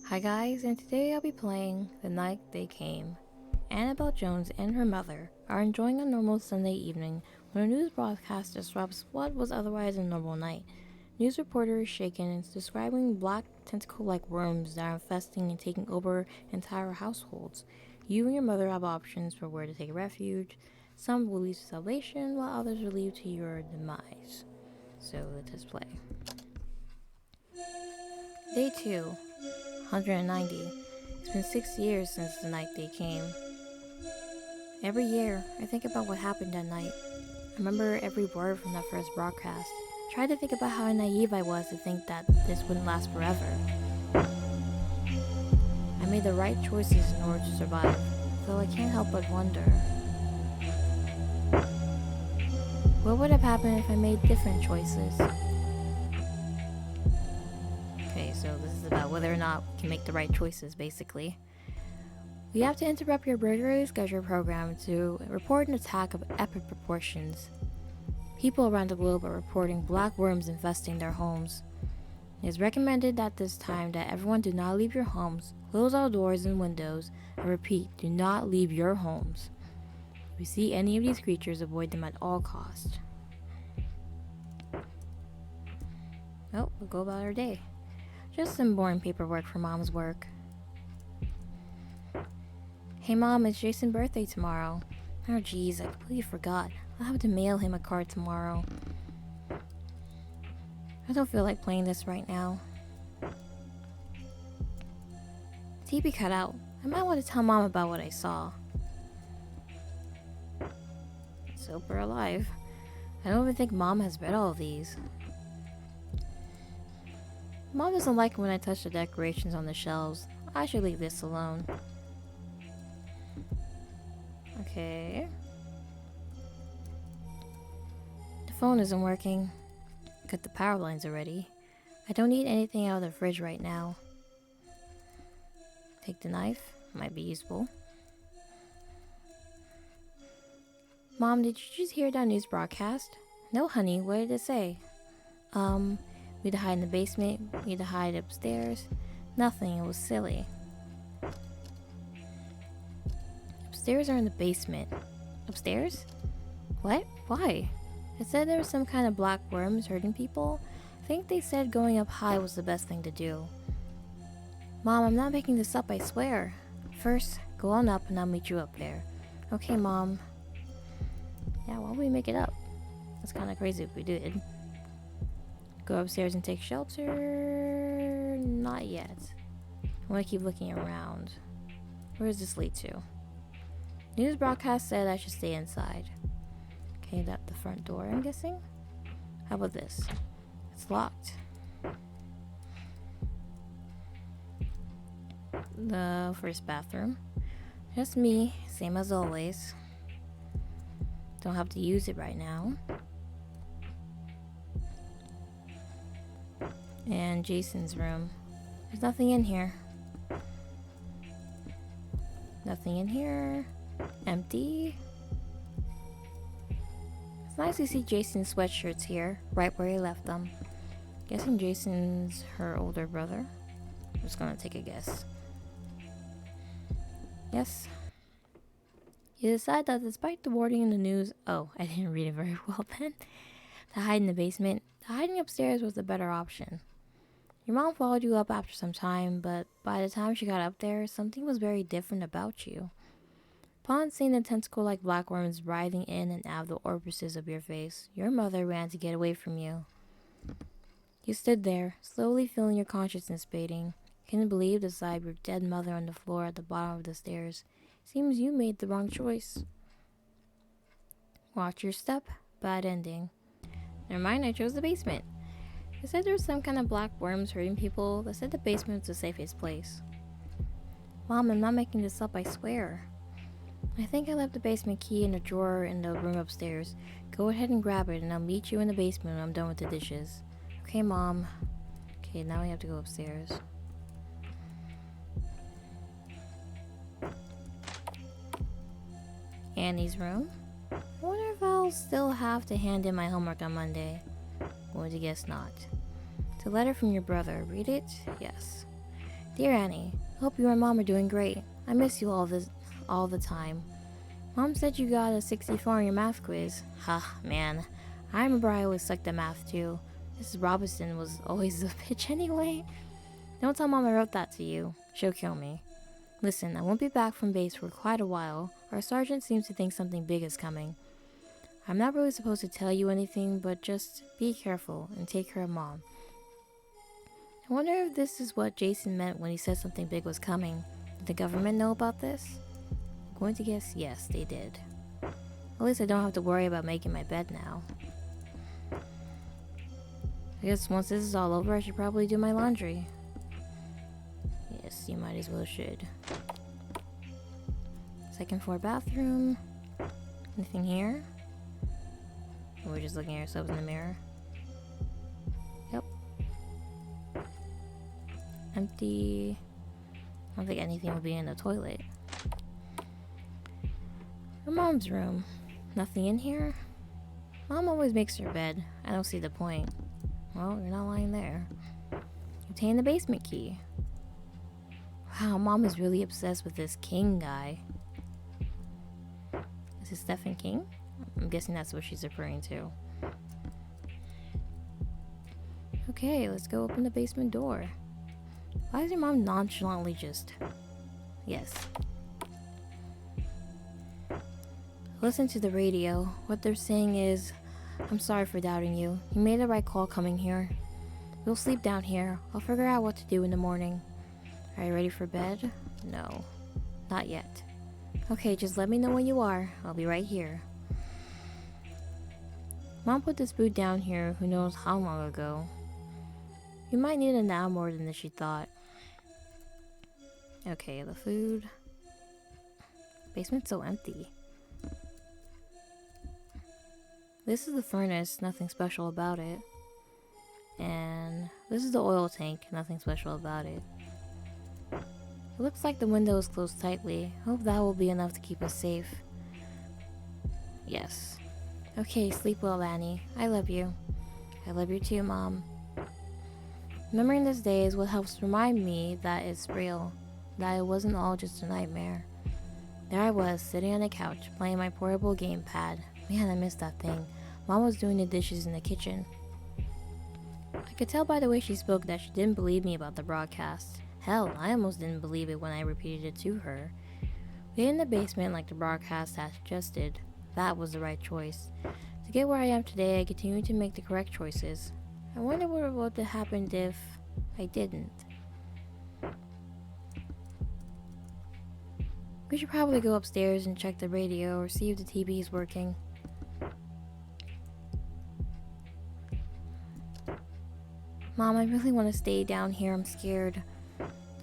Hi guys, and today I'll be playing The Night They Came. Annabelle Jones and her mother are enjoying a normal Sunday evening when a news broadcast disrupts what was otherwise a normal night. News reporter is shaken and is describing black tentacle-like worms that are infesting and taking over entire households. You and your mother have options for where to take refuge. Some will lead to salvation, while others will lead to your demise. So let us play. Day 2. 190. It's been 6 years since the night they came. Every year, I think about what happened that night. I remember every word from that first broadcast. I tried to think about how naive I was to think that this wouldn't last forever. I made the right choices in order to survive, though I can't help but wonder. What would have happened if I made different choices? Okay, so this is about whether or not we can make the right choices, basically. We have to interrupt your burglary schedule program to report an attack of epic proportions. People around the globe are reporting black worms infesting their homes. It is recommended at this time that everyone do not leave your homes, close all doors and windows, and repeat, do not leave your homes. If you see any of these creatures, avoid them at all costs. Oh, we'll go about our day. Just some boring paperwork for Mom's work. Hey Mom, it's Jason's birthday tomorrow. Oh geez, I completely forgot. I'll have to mail him a card tomorrow. I don't feel like playing this right now. TV cut out. I might want to tell Mom about what I saw. Soap or alive. I don't even think Mom has read all of these. Mom doesn't like it when I touch the decorations on the shelves. I should leave this alone. Okay. The phone isn't working. Cut the power lines already. I don't need anything out of the fridge right now. Take the knife. Might be useful. Mom, did you just hear that news broadcast? No, honey. What did it say? We had to hide in the basement. We had to hide upstairs. Nothing. It was silly. Upstairs or in the basement? Upstairs? What? Why? It said there was some kind of black worms hurting people. I think they said going up high was the best thing to do. Mom, I'm not making this up, I swear. First, go on up and I'll meet you up there. Okay, Mom. Yeah, why would we make it up? That's kind of crazy if we did. Go upstairs and take shelter? Not yet. I want to keep looking around. Where does this lead to? News broadcast said I should stay inside. Okay, that's the front door, I'm guessing. How about this? It's locked. The first bathroom. Just me, same as always. Don't have to use it right now. And Jason's room. There's nothing in here. Nothing in here. Empty. It's nice to see Jason's sweatshirts here, right where he left them. Guessing Jason's her older brother. I'm just gonna take a guess. Yes. You decide that despite the wording in the news, oh, I didn't read it very well then, to hide in the basement, the hiding upstairs was the better option. Your mom followed you up after some time, but by the time she got up there, something was very different about you. Upon seeing the tentacle-like black worms writhing in and out of the orifices of your face, your mother ran to get away from you. You stood there, slowly feeling your consciousness fading. Couldn't believe the sight of your dead mother on the floor at the bottom of the stairs. Seems you made the wrong choice. Watch your step. Bad ending. Never mind, I chose the basement. They said there was some kind of black worms hurting people. They said the basement was the safest place. Mom, I'm not making this up, I swear. I think I left the basement key in a drawer in the room upstairs. Go ahead and grab it and I'll meet you in the basement when I'm done with the dishes. Okay, Mom. Okay, now we have to go upstairs. Annie's room. I wonder if I'll still have to hand in my homework on Monday. Going to guess not. It's a letter from your brother. Read it? Yes. Dear Annie, hope you and Mom are doing great. I miss you all the time. Mom said you got a 64 on your math quiz. Ha, man. I remember I always sucked at math too. Mrs. Robinson was always a bitch anyway. Don't tell Mom I wrote that to you. She'll kill me. Listen, I won't be back from base for quite a while. Our sergeant seems to think something big is coming. I'm not really supposed to tell you anything, but just be careful and take care of Mom. I wonder if this is what Jason meant when he said something big was coming. Did the government know about this? I'm going to guess yes, they did. At least I don't have to worry about making my bed now. I guess once this is all over, I should probably do my laundry. Yes, you might as well should. Second floor bathroom. Anything here? Or we're just looking at ourselves in the mirror. Yep. Empty. I don't think anything will be in the toilet. Her mom's room. Nothing in here? Mom always makes her bed. I don't see the point. Well, you're not lying there. Obtain the basement key. Wow, Mom is really obsessed with this King guy. Is it Stephen King? I'm guessing that's what she's referring to. Okay, let's go open the basement door. Why is your mom nonchalantly just... Yes. Listen to the radio. What they're saying is, I'm sorry for doubting you. You made the right call coming here. You'll sleep down here. I'll figure out what to do in the morning. Are you ready for bed? No. Not yet. Okay, just let me know when you are. I'll be right here. Mom put this food down here who knows how long ago. You might need it now more than she thought. Okay, the food. Basement's so empty. This is the furnace, nothing special about it. And this is the oil tank, nothing special about it. It looks like the window is closed tightly. Hope that will be enough to keep us safe. Yes. Okay, sleep well, Annie. I love you. I love you too, Mom. Remembering this day is what helps remind me that it's real. That it wasn't all just a nightmare. There I was, sitting on the couch, playing my portable gamepad. Man, I missed that thing. Mom was doing the dishes in the kitchen. I could tell by the way she spoke that she didn't believe me about the broadcast. Hell, I almost didn't believe it when I repeated it to her. We ate in the basement like the broadcast had suggested. That was the right choice. To get where I am today, I continue to make the correct choices. I wonder what would have happened if I didn't. We should probably go upstairs and check the radio or see if the TV is working. Mom, I really want to stay down here. I'm scared.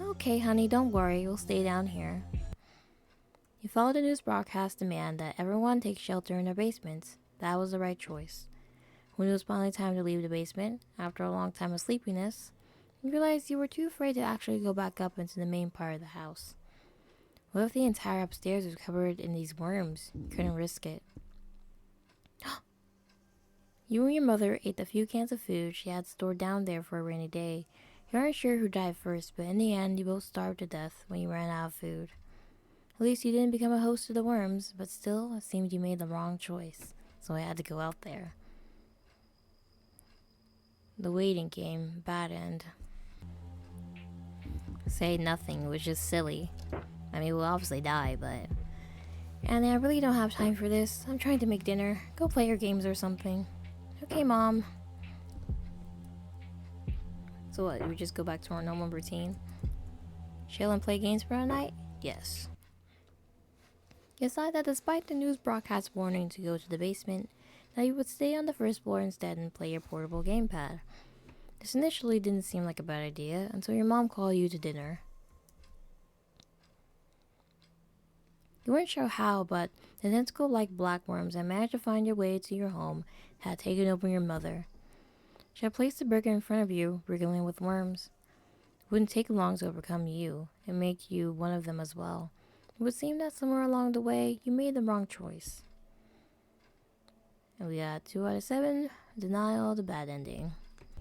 Okay, honey, don't worry. We'll stay down here. You followed the news broadcast demand that everyone take shelter in their basements. That was the right choice. When it was finally time to leave the basement, after a long time of sleepiness, you realized you were too afraid to actually go back up into the main part of the house. What if the entire upstairs was covered in these worms? You couldn't risk it. You and your mother ate the few cans of food she had stored down there for a rainy day. You aren't sure who died first, but in the end, you both starved to death when you ran out of food. At least you didn't become a host to the worms, but still, it seemed you made the wrong choice, so I had to go out there. The waiting game, bad end. Say nothing, which is silly. I mean, we'll obviously die, but... Annie, I really don't have time for this. I'm trying to make dinner. Go play your games or something. Okay, Mom. So what, we just go back to our normal routine? Chill and play games for a night? Yes. You decide that despite the news broadcast warning to go to the basement, that you would stay on the first floor instead and play your portable gamepad. This initially didn't seem like a bad idea until your mom called you to dinner. You weren't sure how, but the tentacle-like black worms that managed to find their way to your home had taken over your mother. She had placed the burger in front of you, wriggling with worms. It wouldn't take long to overcome you and make you one of them as well. It would seem that somewhere along the way, you made the wrong choice. And we got 2 out of 7, denial, the bad ending.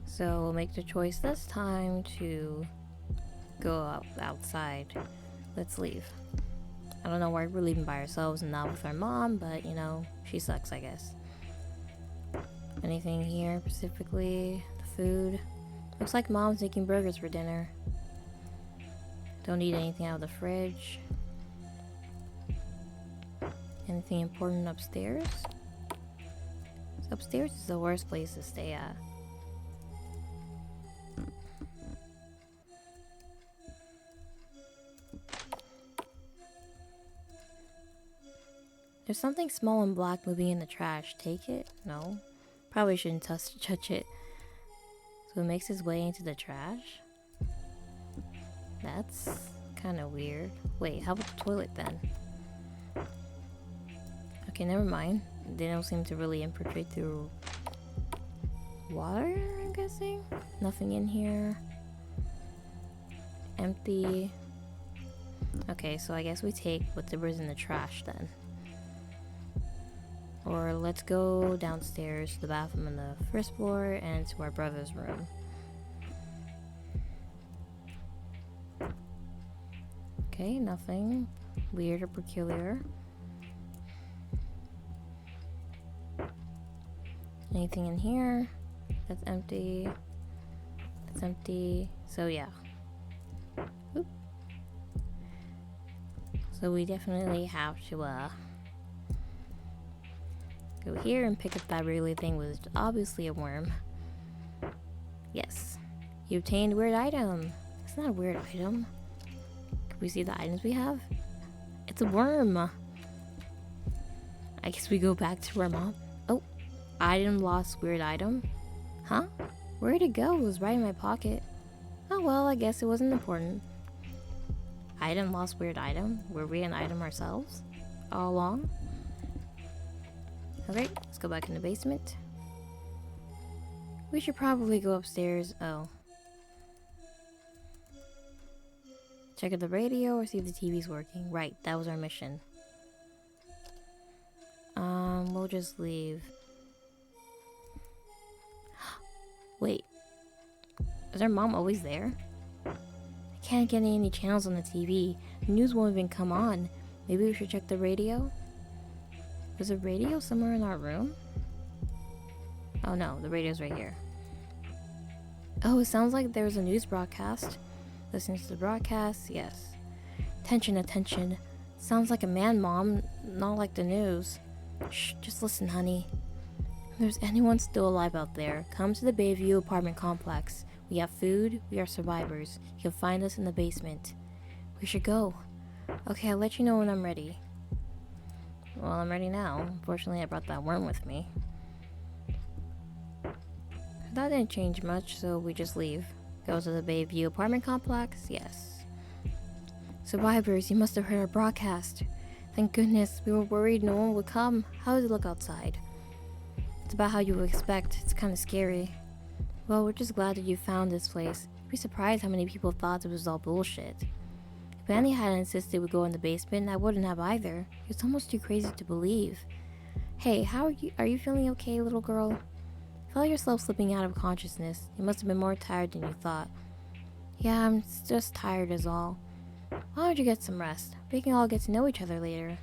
So we'll make the choice this time to go outside. Let's leave. I don't know why we're leaving by ourselves and not with our mom, but you know, she sucks, I guess. Anything here specifically? The food. Looks like mom's making burgers for dinner. Don't need anything out of the fridge. Anything important upstairs? Upstairs is the worst place to stay at. There's something small and black moving in the trash. Take it? No. Probably shouldn't touch it. So it makes its way into the trash? That's kind of weird. Wait, how about the toilet then? Okay, never mind. They don't seem to really infiltrate through water, I'm guessing? Nothing in here. Empty. Okay, so I guess we take whatever's in the trash then. Or let's go downstairs to the bathroom on the first floor and to our brother's room. Okay, nothing weird or peculiar. Anything in here? That's empty. That's empty. So yeah. Oop. So we definitely have to go here and pick up that wriggly thing, which is obviously a worm. Yes. You obtained a weird item. It's not a weird item. Can we see the items we have? It's a worm. I guess we go back to our mom. Oh. Item lost, weird item. Huh? Where'd it go? It was right in my pocket. Oh well, I guess it wasn't important. Item lost, weird item? Were we an item ourselves? All along? Okay, let's go back in the basement. We should probably go upstairs. Oh. Check out the radio or see if the TV's working. Right, that was our mission. We'll just leave. Wait. Is our mom always there? I can't get any channels on the TV. The news won't even come on. Maybe we should check the radio? There's a radio somewhere in our room? Oh no, the radio's right here. Oh, it sounds like there's a news broadcast. Listening to the broadcast, yes. Attention, attention. Sounds like a man, Mom, not like the news. Shh, just listen, honey. If there's anyone still alive out there, come to the Bayview apartment complex. We have food, we are survivors. You can find us in the basement. We should go. Okay, I'll let you know when I'm ready. Well, I'm ready now. Unfortunately, I brought that worm with me. That didn't change much, so we just leave. Go to the Bayview apartment complex? Yes. Survivors, you must have heard our broadcast. Thank goodness, we were worried no one would come. How does it look outside? It's about how you would expect. It's kind of scary. Well, we're just glad that you found this place. You'd be surprised how many people thought it was all bullshit. If Annie hadn't insisted we go in the basement, I wouldn't have either. It's almost too crazy to believe. Hey, how are you? Are you feeling okay, little girl? Felt yourself slipping out of consciousness. You must have been more tired than you thought. Yeah, I'm just tired is all. Why don't you get some rest? We can all get to know each other later.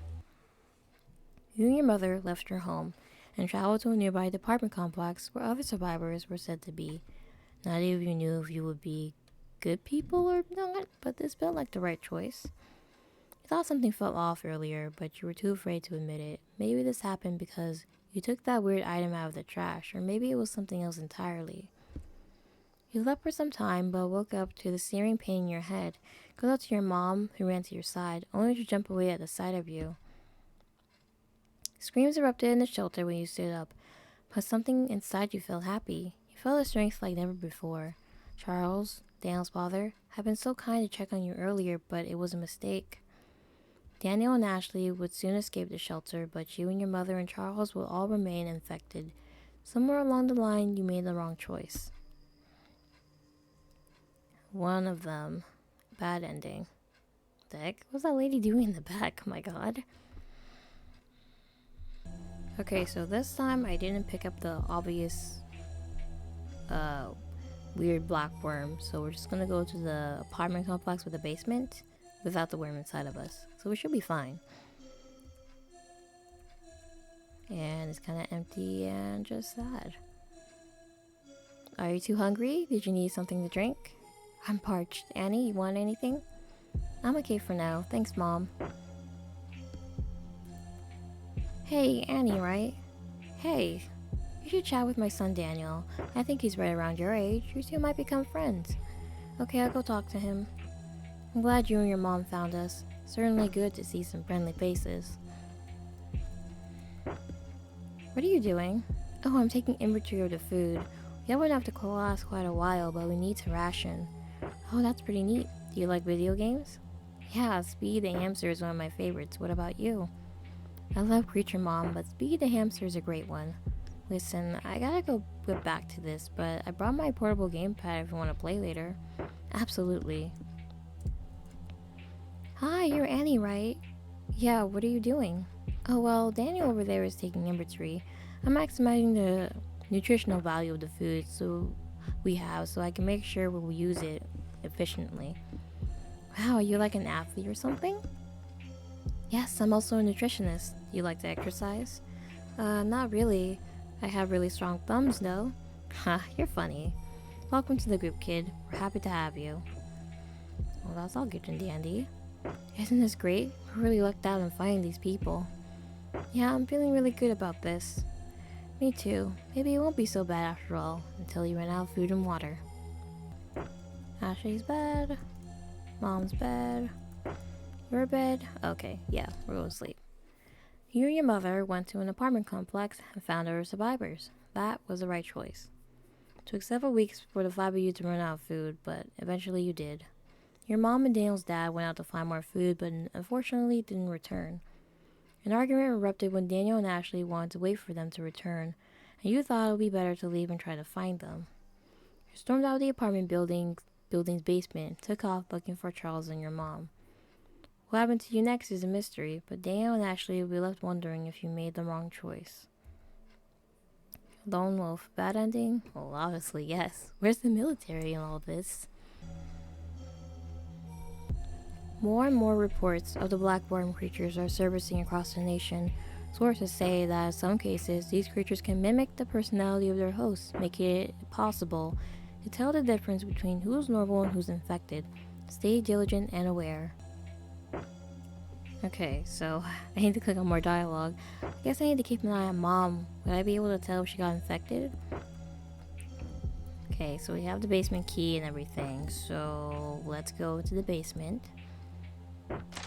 You and your mother left your home and traveled to a nearby apartment complex where other survivors were said to be. Neither of you knew if you would be good people or not, but this felt like the right choice. You thought something felt off earlier, but you were too afraid to admit it. Maybe this happened because you took that weird item out of the trash, or maybe it was something else entirely. You slept for some time, but woke up to the searing pain in your head. Called out to your mom, who ran to your side, only to jump away at the sight of you. Screams erupted in the shelter when you stood up, but something inside you felt happy. You felt a strength like never before. Charles, Daniel's father, had been so kind to check on you earlier, but it was a mistake. Daniel and Ashley would soon escape the shelter, but you and your mother and Charles will all remain infected. Somewhere along the line, you made the wrong choice. One of them. Bad ending. What the heck? What's that lady doing in the back? Oh my god. Okay, so this time I didn't pick up the obvious weird black worm. So we're just gonna go to the apartment complex with the basement without the worm inside of us. So we should be fine. And it's kind of empty and just sad. Are you too hungry? Did you need something to drink? I'm parched. Annie, you want anything? I'm okay for now. Thanks, Mom. Hey, Annie, right? Hey, you should chat with my son Daniel. I think he's right around your age. You two might become friends. Okay, I'll go talk to him. I'm glad you and your mom found us. Certainly good to see some friendly faces. What are you doing? Oh, I'm taking inventory of the food. We haven't have to last quite a while, but we need to ration. Oh, that's pretty neat. Do you like video games? Yeah, Speed the Hamster is one of my favorites. What about you? I love Creature Mom, but Speed the Hamster is a great one. Listen, I gotta go get back to this, but I brought my portable gamepad if you want to play later. Absolutely. Hi, you're Annie, right? Yeah, what are you doing? Oh, well, Daniel over there is taking inventory. I'm maximizing the nutritional value of the food we have so I can make sure we'll use it efficiently. Wow, are you like an athlete or something? Yes, I'm also a nutritionist. Do you like to exercise? Not really. I have really strong thumbs, though. Ha, you're funny. Welcome to the group, kid. We're happy to have you. Well, that's all good and dandy. Isn't this great? We're really lucked out in finding these people. Yeah, I'm feeling really good about this. Me too. Maybe it won't be so bad after all, until you run out of food and water. Ashley's bed. Mom's bed. Your bed. Okay, yeah, we're going to sleep. You and your mother went to an apartment complex and found other survivors. That was the right choice. It took several weeks for the five of you to run out of food, but eventually you did. Your mom and Daniel's dad went out to find more food, but unfortunately didn't return. An argument erupted when Daniel and Ashley wanted to wait for them to return, and you thought it would be better to leave and try to find them. You stormed out of the apartment building's basement and took off looking for Charles and your mom. What happened to you next is a mystery, but Daniel and Ashley will be left wondering if you made the wrong choice. Lone wolf, bad ending? Well, obviously yes. Where's the military in all this? More and more reports of the black worm creatures are surfacing across the nation. Sources say that in some cases, these creatures can mimic the personality of their hosts, making it possible to tell the difference between who's normal and who's infected. Stay diligent and aware. Okay, so I need to click on more dialogue. I guess I need to keep an eye on Mom. Would I be able to tell if she got infected? Okay, so we have the basement key and everything, so let's go to the basement.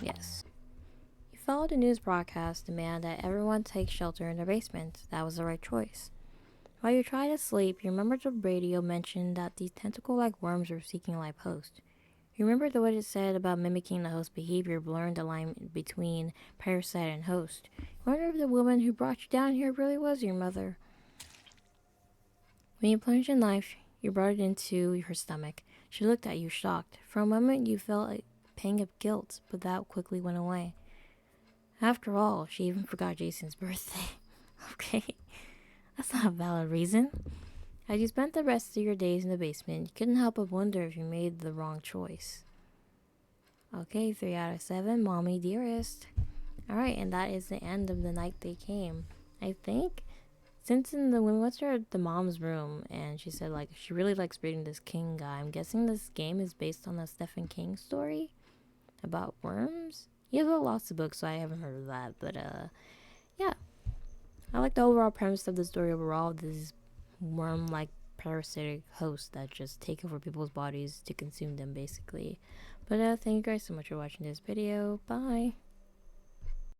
Yes. You followed the news broadcast demand that everyone take shelter in their basement. That was the right choice. While you tried to sleep, you remembered the radio mentioned that these tentacle-like worms were seeking a live host. You remembered what it said about mimicking the host's behavior blurring the line between parasite and host. You wonder if the woman who brought you down here really was your mother. When you plunged a knife, you brought it into her stomach. She looked at you shocked. For a moment you felt a pang of guilt, but that quickly went away. After all, she even forgot Jason's birthday. Okay, that's not a valid reason. As you spent the rest of your days in the basement, you couldn't help but wonder if you made the wrong choice. Okay, 3 out of 7, Mommy Dearest. Alright, and that is the end of The Night They Came. I think, since when we went to the mom's room, and she said, like, she really likes reading this King guy, I'm guessing this game is based on a Stephen King story about worms? He has lots of books, so I haven't heard of that, but, yeah. I like the overall premise of the story overall. This worm-like parasitic hosts that just take over people's bodies to consume them, basically. But, thank you guys so much for watching this video. Bye!